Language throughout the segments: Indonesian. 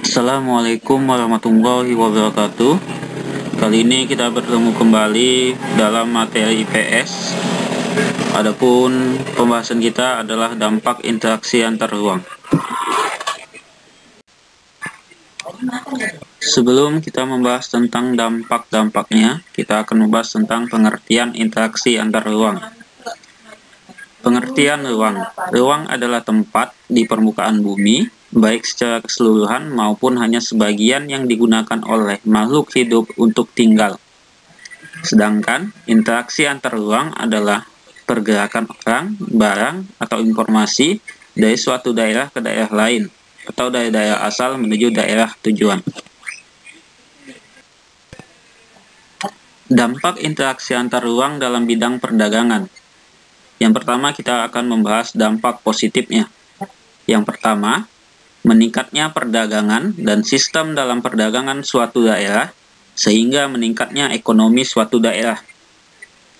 Assalamualaikum warahmatullahi wabarakatuh. Kali ini kita bertemu kembali dalam materi IPS. Adapun pembahasan kita adalah dampak interaksi antar ruang. Sebelum kita membahas tentang dampak-dampaknya, kita akan membahas tentang pengertian interaksi antar ruang. Pengertian ruang. Ruang adalah tempat di permukaan bumi, baik secara keseluruhan maupun hanya sebagian yang digunakan oleh makhluk hidup untuk tinggal. Sedangkan interaksi antar ruang adalah pergerakan orang, barang, atau informasi dari suatu daerah ke daerah lain, atau dari daerah asal menuju daerah tujuan. Dampak interaksi antar ruang dalam bidang perdagangan. Yang pertama, kita akan membahas dampak positifnya. Yang pertama, meningkatnya perdagangan dan sistem dalam perdagangan suatu daerah, sehingga meningkatnya ekonomi suatu daerah.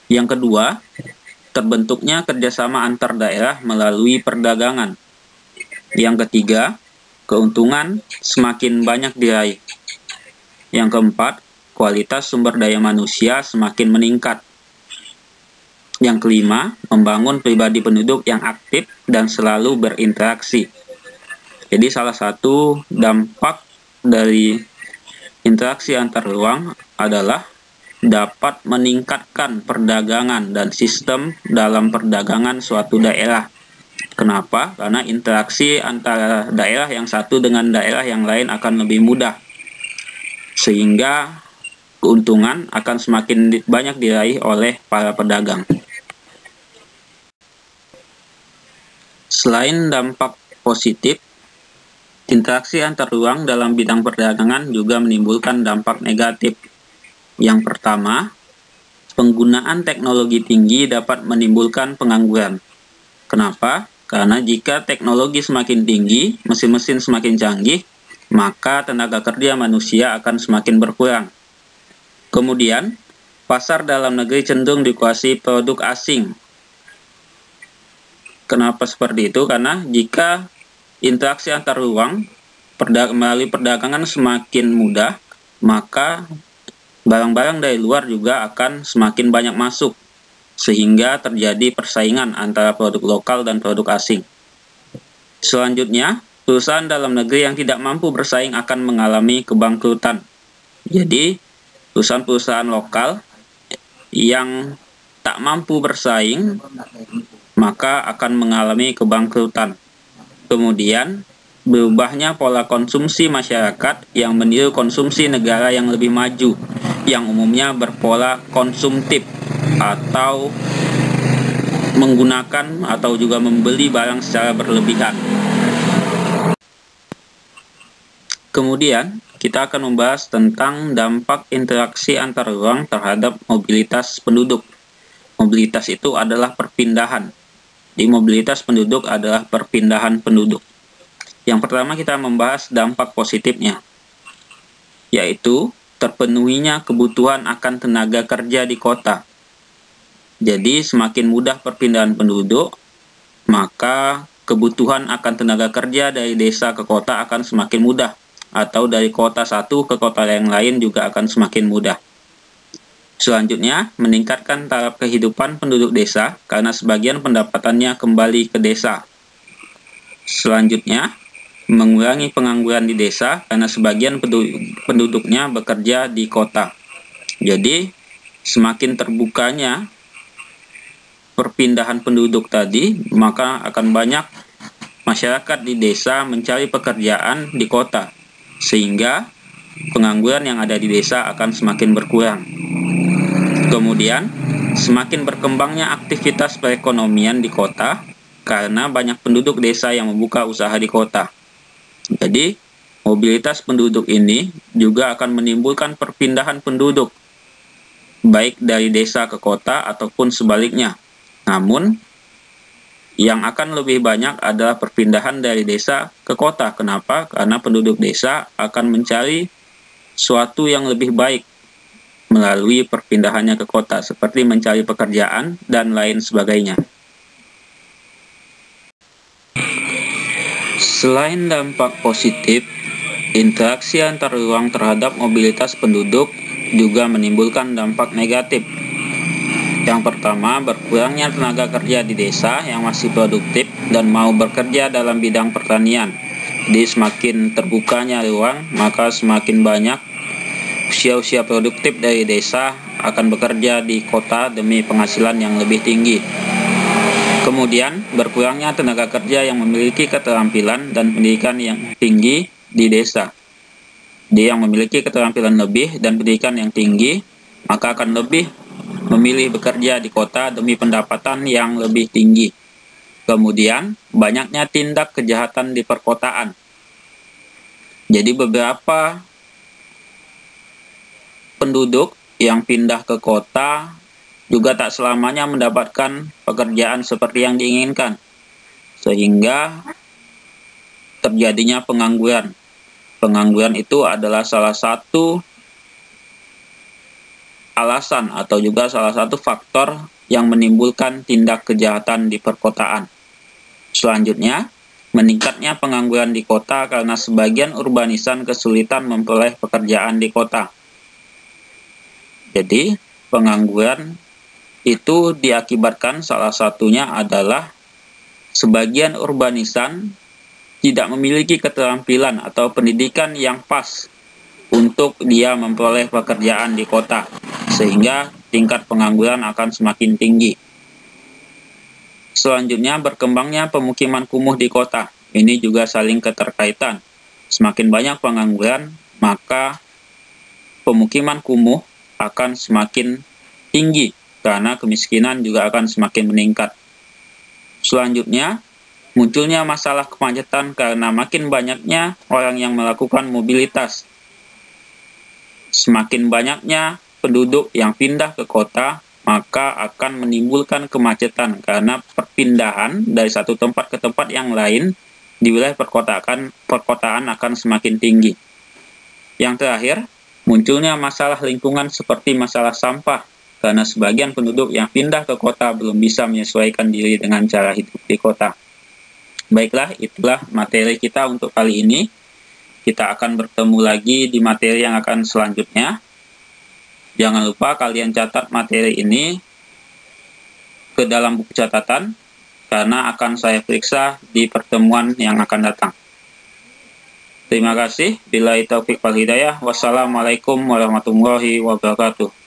Yang kedua, terbentuknya kerjasama antar daerah melalui perdagangan. Yang ketiga, keuntungan semakin banyak diraih. Yang keempat, kualitas sumber daya manusia semakin meningkat. Yang kelima, membangun pribadi penduduk yang aktif dan selalu berinteraksi. Jadi salah satu dampak dari interaksi antar ruang adalah dapat meningkatkan perdagangan dan sistem dalam perdagangan suatu daerah. Kenapa? Karena interaksi antara daerah yang satu dengan daerah yang lain akan lebih mudah, sehingga keuntungan akan semakin banyak diraih oleh para pedagang. Selain dampak positif, interaksi antar ruang dalam bidang perdagangan juga menimbulkan dampak negatif. Yang pertama, penggunaan teknologi tinggi dapat menimbulkan pengangguran. Kenapa? Karena jika teknologi semakin tinggi, mesin-mesin semakin canggih, maka tenaga kerja manusia akan semakin berkurang. Kemudian, pasar dalam negeri cenderung dikuasai produk asing. Kenapa seperti itu? Karena jika interaksi antar ruang melalui perdagangan semakin mudah, maka barang-barang dari luar juga akan semakin banyak masuk, sehingga terjadi persaingan antara produk lokal dan produk asing. Selanjutnya, perusahaan dalam negeri yang tidak mampu bersaing akan mengalami kebangkrutan. Jadi, perusahaan-perusahaan lokal yang tak mampu bersaing maka akan mengalami kebangkrutan. Kemudian, berubahnya pola konsumsi masyarakat yang meniru konsumsi negara yang lebih maju, yang umumnya berpola konsumtif atau menggunakan atau juga membeli barang secara berlebihan. Kemudian, kita akan membahas tentang dampak interaksi antar ruang terhadap mobilitas penduduk. Mobilitas itu adalah perpindahan. Di mobilitas penduduk adalah perpindahan penduduk. Yang pertama kita membahas dampak positifnya, yaitu terpenuhinya kebutuhan akan tenaga kerja di kota. Jadi semakin mudah perpindahan penduduk, maka kebutuhan akan tenaga kerja dari desa ke kota akan semakin mudah, atau dari kota satu ke kota yang lain juga akan semakin mudah. Selanjutnya, meningkatkan taraf kehidupan penduduk desa karena sebagian pendapatannya kembali ke desa. Selanjutnya, mengurangi pengangguran di desa karena sebagian penduduknya bekerja di kota. Jadi, semakin terbukanya perpindahan penduduk tadi, maka akan banyak masyarakat di desa mencari pekerjaan di kota, sehingga pengangguran yang ada di desa akan semakin berkurang. Kemudian, semakin berkembangnya aktivitas perekonomian di kota karena banyak penduduk desa yang membuka usaha di kota. Jadi, mobilitas penduduk ini juga akan menimbulkan perpindahan penduduk, baik dari desa ke kota ataupun sebaliknya. Namun, yang akan lebih banyak adalah perpindahan dari desa ke kota. Kenapa? Karena penduduk desa akan mencari suatu yang lebih baik melalui perpindahannya ke kota, seperti mencari pekerjaan dan lain sebagainya. Selain dampak positif, interaksi antar ruang terhadap mobilitas penduduk juga menimbulkan dampak negatif. Yang pertama, berkurangnya tenaga kerja di desa yang masih produktif dan mau bekerja dalam bidang pertanian. Jadi semakin terbukanya ruang, maka semakin banyak usia-usia produktif dari desa akan bekerja di kota demi penghasilan yang lebih tinggi. Kemudian, berkurangnya tenaga kerja yang memiliki keterampilan dan pendidikan yang tinggi di desa. Dia yang memiliki keterampilan lebih dan pendidikan yang tinggi, maka akan lebih memilih bekerja di kota demi pendapatan yang lebih tinggi. Kemudian, banyaknya tindak kejahatan di perkotaan. Jadi beberapa penduduk yang pindah ke kota juga tak selamanya mendapatkan pekerjaan seperti yang diinginkan, sehingga terjadinya pengangguran. Pengangguran itu adalah salah satu alasan atau juga salah satu faktor yang menimbulkan tindak kejahatan di perkotaan. Selanjutnya, meningkatnya pengangguran di kota karena sebagian urbanisan kesulitan memperoleh pekerjaan di kota. Jadi, pengangguran itu diakibatkan salah satunya adalah sebagian urbanisan tidak memiliki keterampilan atau pendidikan yang pas untuk dia memperoleh pekerjaan di kota, sehingga tingkat pengangguran akan semakin tinggi. Selanjutnya, berkembangnya pemukiman kumuh di kota. Ini juga saling keterkaitan. Semakin banyak pengangguran, maka pemukiman kumuh akan semakin tinggi, karena kemiskinan juga akan semakin meningkat. Selanjutnya, munculnya masalah kemacetan karena makin banyaknya orang yang melakukan mobilitas. Semakin banyaknya penduduk yang pindah ke kota, maka akan menimbulkan kemacetan karena perpindahan dari satu tempat ke tempat yang lain di wilayah perkotaan akan semakin tinggi. Yang terakhir, munculnya masalah lingkungan seperti masalah sampah, karena sebagian penduduk yang pindah ke kota belum bisa menyesuaikan diri dengan cara hidup di kota. Baiklah, itulah materi kita untuk kali ini. Kita akan bertemu lagi di materi yang akan selanjutnya. Jangan lupa kalian catat materi ini ke dalam buku catatan, karena akan saya periksa di pertemuan yang akan datang. Terima kasih. Billahi taufiq wal hidayah. Wassalamualaikum warahmatullahi wabarakatuh.